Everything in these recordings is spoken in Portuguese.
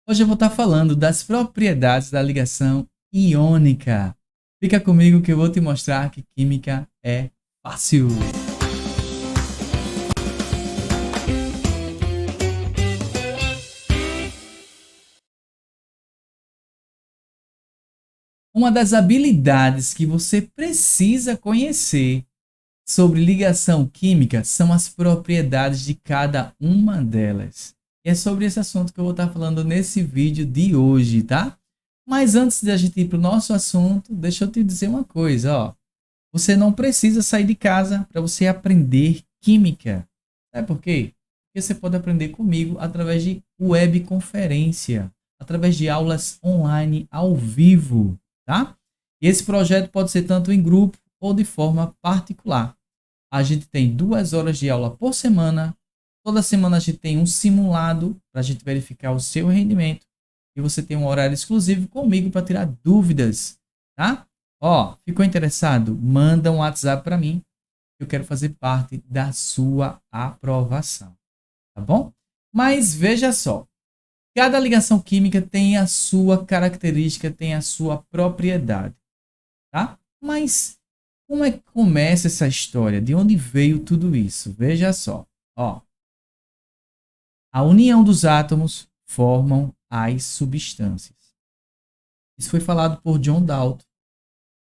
Hoje eu vou estar falando das propriedades da ligação iônica. Fica comigo que eu vou te mostrar que química é fácil. Uma das habilidades que você precisa conhecer sobre ligação química são as propriedades de cada uma delas. E é sobre esse assunto que eu vou estar falando nesse vídeo de hoje, tá? Mas antes de a gente ir para o nosso assunto, deixa eu te dizer uma coisa, ó. Você não precisa sair de casa para você aprender química. Sabe por quê? Porque você pode aprender comigo através de webconferência, através de aulas online ao vivo, tá? Esse projeto pode ser tanto em grupo ou de forma particular. A gente tem 2 horas de aula por semana. Toda semana a gente tem um simulado para a gente verificar o seu rendimento. E você tem um horário exclusivo comigo para tirar dúvidas, tá? Ó, ficou interessado? Manda um WhatsApp para mim. Eu quero fazer parte da sua aprovação, tá bom? Mas veja só, cada ligação química tem a sua característica, tem a sua propriedade, tá? Mas como é que começa essa história? De onde veio tudo isso? Veja só, ó. A união dos átomos formam as substâncias. Isso foi falado por John Dalton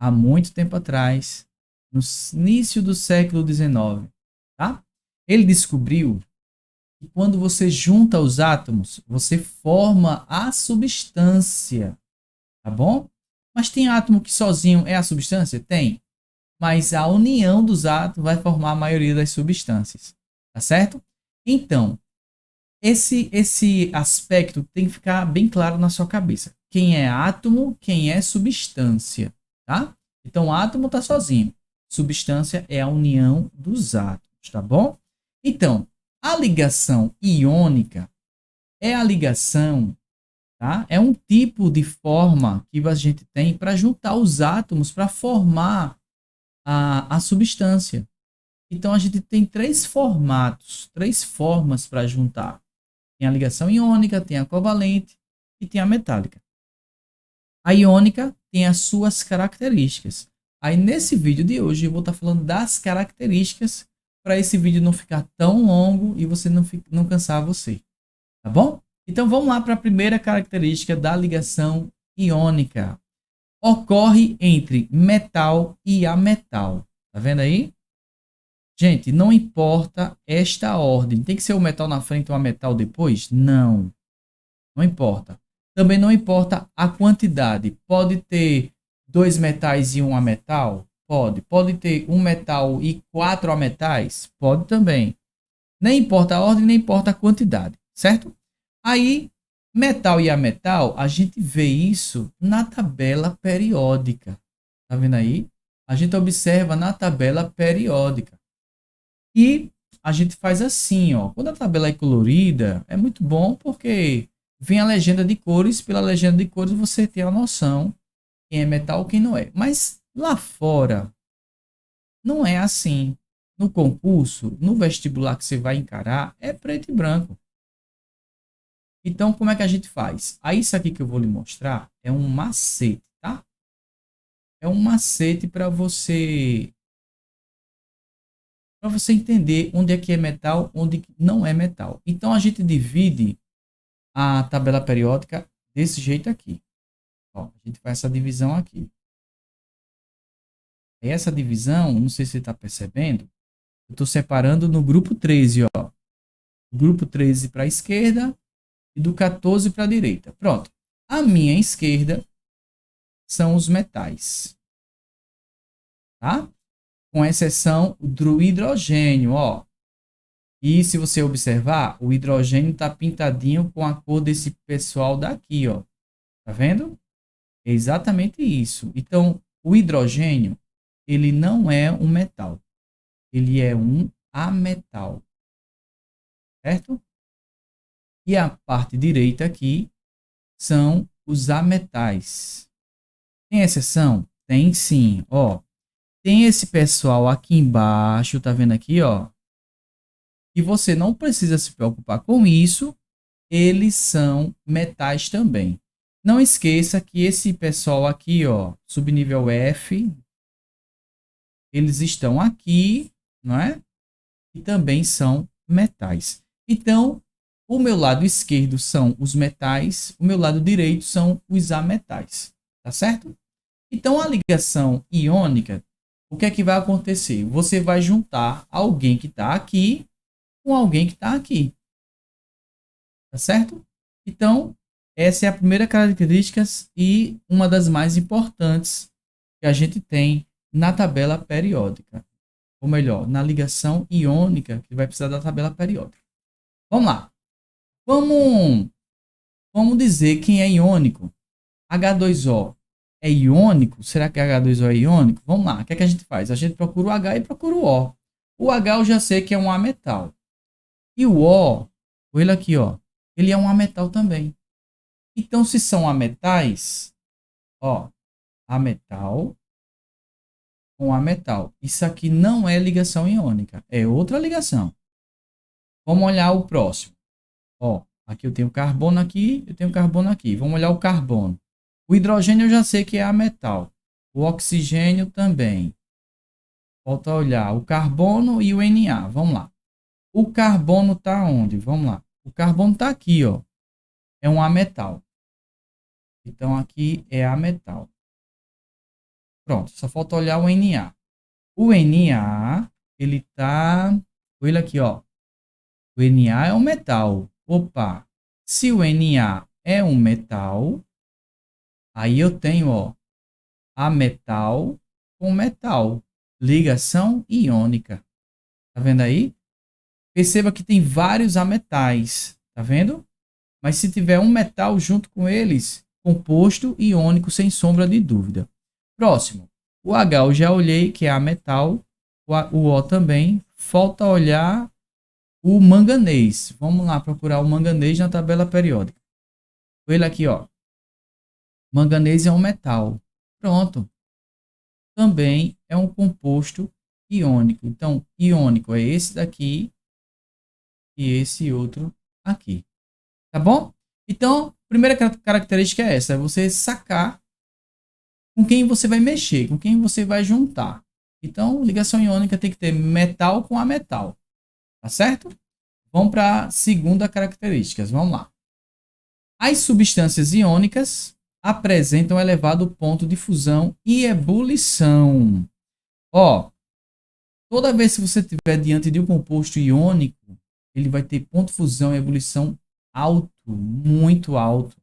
há muito tempo atrás, no início do século XIX, tá? Ele descobriu que quando você junta os átomos, você forma a substância, tá bom? Mas tem átomo que sozinho é a substância? Tem. Mas a união dos átomos vai formar a maioria das substâncias, tá certo? Então, esse aspecto tem que ficar bem claro na sua cabeça. Quem é átomo, quem é substância, tá? Então, átomo está sozinho. Substância é a união dos átomos, tá bom? Então, a ligação iônica é a ligação, tá? É um tipo de forma que a gente tem para juntar os átomos para formar a substância. Então, a gente tem três formatos, três formas para juntar. Tem a ligação iônica, tem a covalente e tem a metálica. A iônica tem as suas características. Aí nesse vídeo de hoje eu vou estar falando das características para esse vídeo não ficar tão longo e você não cansar você, tá bom? Então vamos lá para a primeira característica da ligação iônica. Ocorre entre metal e ametal. Tá vendo aí? Gente, não importa esta ordem. Tem que ser o metal na frente ou a metal depois? Não. Não importa. Também não importa a quantidade. Pode ter 2 metais e um ametal? Pode. Pode ter um metal e 4 ametais? Pode também. Nem importa a ordem, nem importa a quantidade, certo? Aí, metal e ametal, a gente vê isso na tabela periódica. Tá vendo aí? A gente observa na tabela periódica. E a gente faz assim, ó. Quando a tabela é colorida, é muito bom porque vem a legenda de cores. Pela legenda de cores você tem a noção quem é metal e quem não é. Mas lá fora não é assim. No concurso, no vestibular que você vai encarar, é preto e branco. Então, como é que a gente faz? Aí, isso aqui que eu vou lhe mostrar é um macete, tá? É um macete para você entender onde é que é metal, onde não é metal. Então, a gente divide a tabela periódica desse jeito aqui. Ó, a gente faz essa divisão aqui. Essa divisão, não sei se você está percebendo, eu estou separando no grupo 13, ó. Grupo 13 para a esquerda e do 14 para a direita. Pronto. A minha esquerda são os metais, tá? Com exceção do hidrogênio, ó. E se você observar, o hidrogênio está pintadinho com a cor desse pessoal daqui, ó. Tá vendo? É exatamente isso. Então, o hidrogênio, ele não é um metal. Ele é um ametal. Certo? E a parte direita aqui são os ametais. Tem exceção? Tem sim. Ó, tem esse pessoal aqui embaixo, tá vendo aqui, ó? E você não precisa se preocupar com isso, eles são metais também. Não esqueça que esse pessoal aqui, ó, subnível F, eles estão aqui, não é? E também são metais. Então, o meu lado esquerdo são os metais, o meu lado direito são os ametais, tá certo? Então, a ligação iônica, o que é que vai acontecer? Você vai juntar alguém que está aqui com alguém que está aqui, tá certo? Então, essa é a primeira característica e uma das mais importantes que a gente tem na tabela periódica. Ou melhor, na ligação iônica, que vai precisar da tabela periódica. Vamos lá. Vamos dizer quem é iônico. H2O é iônico? Será que H2O é iônico? Vamos lá. O que é que a gente faz? A gente procura o H e procura o O. O H eu já sei que é um ametal. E o O, ele aqui, ó, ele é um ametal também. Então, se são ametais, ó, ametal com ametal. Isso aqui não é ligação iônica, é outra ligação. Vamos olhar o próximo. Ó, aqui eu tenho carbono aqui, eu tenho carbono aqui. Vamos olhar o carbono. O hidrogênio eu já sei que é ametal. O oxigênio também. Falta olhar o carbono e o Na. Vamos lá. O carbono está onde? Vamos lá. O carbono está aqui, ó. É um ametal. Então aqui é ametal. Pronto, só falta olhar o Na. O Na, ele tá... Olha aqui, ó. O Na é um metal. Opa! Se o Na é um metal, aí eu tenho, ó, ametal com metal. Ligação iônica. Tá vendo aí? Perceba que tem vários ametais. Tá vendo? Mas se tiver um metal junto com eles, composto iônico sem sombra de dúvida. Próximo. O H eu já olhei que é ametal. O O também. Falta olhar o manganês. Vamos lá procurar o manganês na tabela periódica. Ele aqui, ó. Manganês é um metal. Pronto. Também é um composto iônico. Então, iônico é esse daqui e esse outro aqui. Tá bom? Então, a primeira característica é essa. É você sacar com quem você vai mexer, com quem você vai juntar. Então, ligação iônica tem que ter metal com ametal. Tá certo? Vamos para a segunda característica. Vamos lá. As substâncias iônicas apresentam elevado ponto de fusão e ebulição. Ó, toda vez que você estiver diante de um composto iônico, ele vai ter ponto de fusão e ebulição alto, muito alto,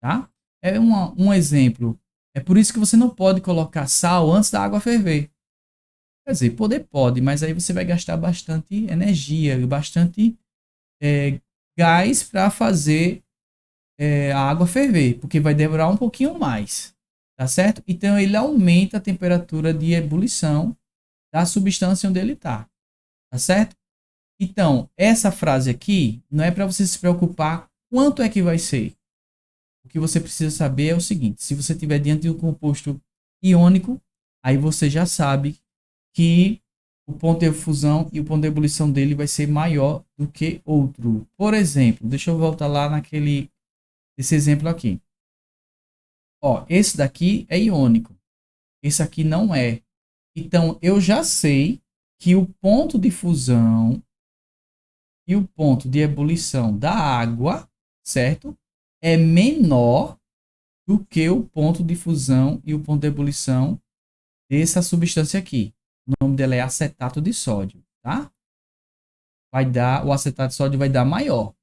tá? É um exemplo. É por isso que você não pode colocar sal antes da água ferver. Quer dizer, poder pode, mas aí você vai gastar bastante energia, bastante gás para fazer a água ferver, porque vai demorar um pouquinho mais, tá certo? Então ele aumenta a temperatura de ebulição da substância onde ele está, tá certo? Então, essa frase aqui não é para você se preocupar quanto é que vai ser. O que você precisa saber é o seguinte: se você estiver diante de um composto iônico, aí você já sabe que o ponto de fusão e o ponto de ebulição dele vai ser maior do que outro. Por exemplo, deixa eu voltar lá esse exemplo aqui. Ó, esse daqui é iônico. Esse aqui não é. Então, eu já sei que o ponto de fusão e o ponto de ebulição da água, certo? É menor do que o ponto de fusão e o ponto de ebulição dessa substância aqui. O nome dela é acetato de sódio, tá? O acetato de sódio vai dar maior.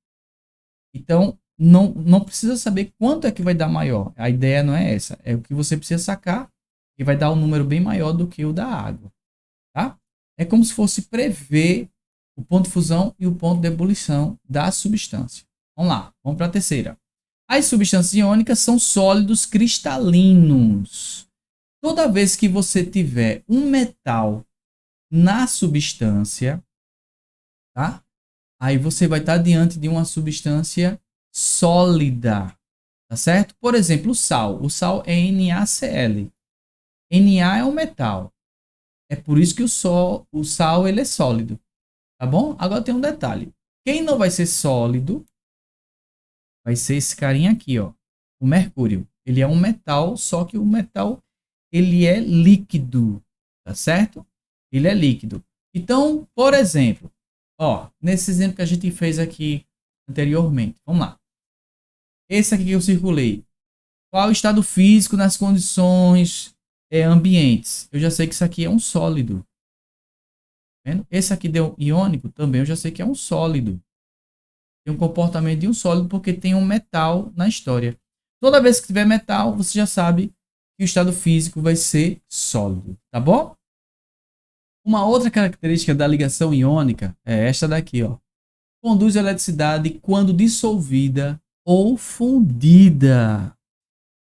Então, não precisa saber quanto é que vai dar maior. A ideia não é essa. É o que você precisa sacar, que vai dar um número bem maior do que o da água, tá? É como se fosse prever o ponto de fusão e o ponto de ebulição da substância. Vamos lá, vamos para a terceira. As substâncias iônicas são sólidos cristalinos. Toda vez que você tiver um metal na substância, tá? Aí você vai estar diante de uma substância sólida, tá certo? Por exemplo, o sal. O sal é NaCl. Na é um metal. É por isso que o sal ele é sólido, tá bom? Agora tem um detalhe. Quem não vai ser sólido vai ser esse carinha aqui, ó, o mercúrio. Ele é um metal, só que o metal ele é líquido, tá certo? Ele é líquido. Então, por exemplo, ó, nesse exemplo que a gente fez aqui anteriormente, vamos lá. Esse aqui que eu circulei. Qual o estado físico nas condições ambientes? Eu já sei que isso aqui é um sólido. Tá vendo? Esse aqui deu iônico também, eu já sei que é um sólido. Tem um comportamento de um sólido porque tem um metal na história. Toda vez que tiver metal, você já sabe que o estado físico vai ser sólido, tá bom? Uma outra característica da ligação iônica é esta daqui, ó. Conduz a eletricidade quando dissolvida ou fundida.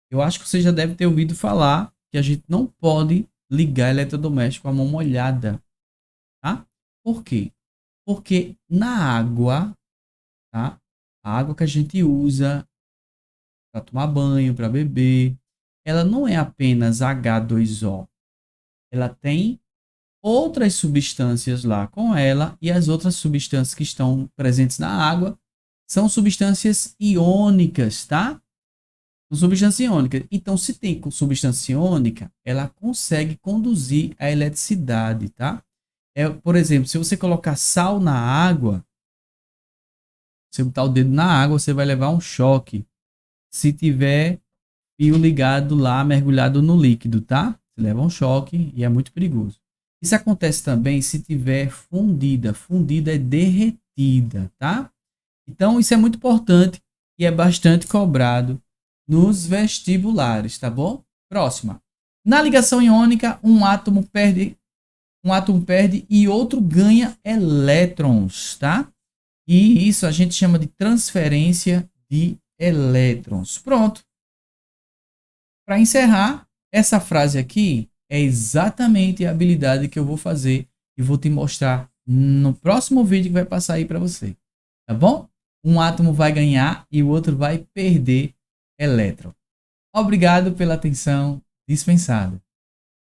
Eu acho que você já deve ter ouvido falar que a gente não pode ligar eletrodoméstico com a mão molhada, tá? Por quê? Porque na água, tá? A água que a gente usa para tomar banho, para beber, ela não é apenas H2O. Ela tem outras substâncias lá com ela e as outras substâncias que estão presentes na água são substâncias iônicas, tá? São substâncias iônicas. Então, se tem substância iônica, ela consegue conduzir a eletricidade, tá? Por exemplo, se você colocar sal na água, você botar o dedo na água, você vai levar um choque. Se tiver fio ligado lá, mergulhado no líquido, tá? Você leva um choque e é muito perigoso. Isso acontece também se tiver fundida. Fundida é derretida, tá? Então, isso é muito importante e é bastante cobrado nos vestibulares, tá bom? Próxima. Na ligação iônica, um átomo perde e outro ganha elétrons, tá? E isso a gente chama de transferência de elétrons. Pronto. Para encerrar, essa frase aqui é exatamente a habilidade que eu vou fazer e vou te mostrar no próximo vídeo que vai passar aí para você. Tá bom? Um átomo vai ganhar e o outro vai perder elétron. Obrigado pela atenção dispensada.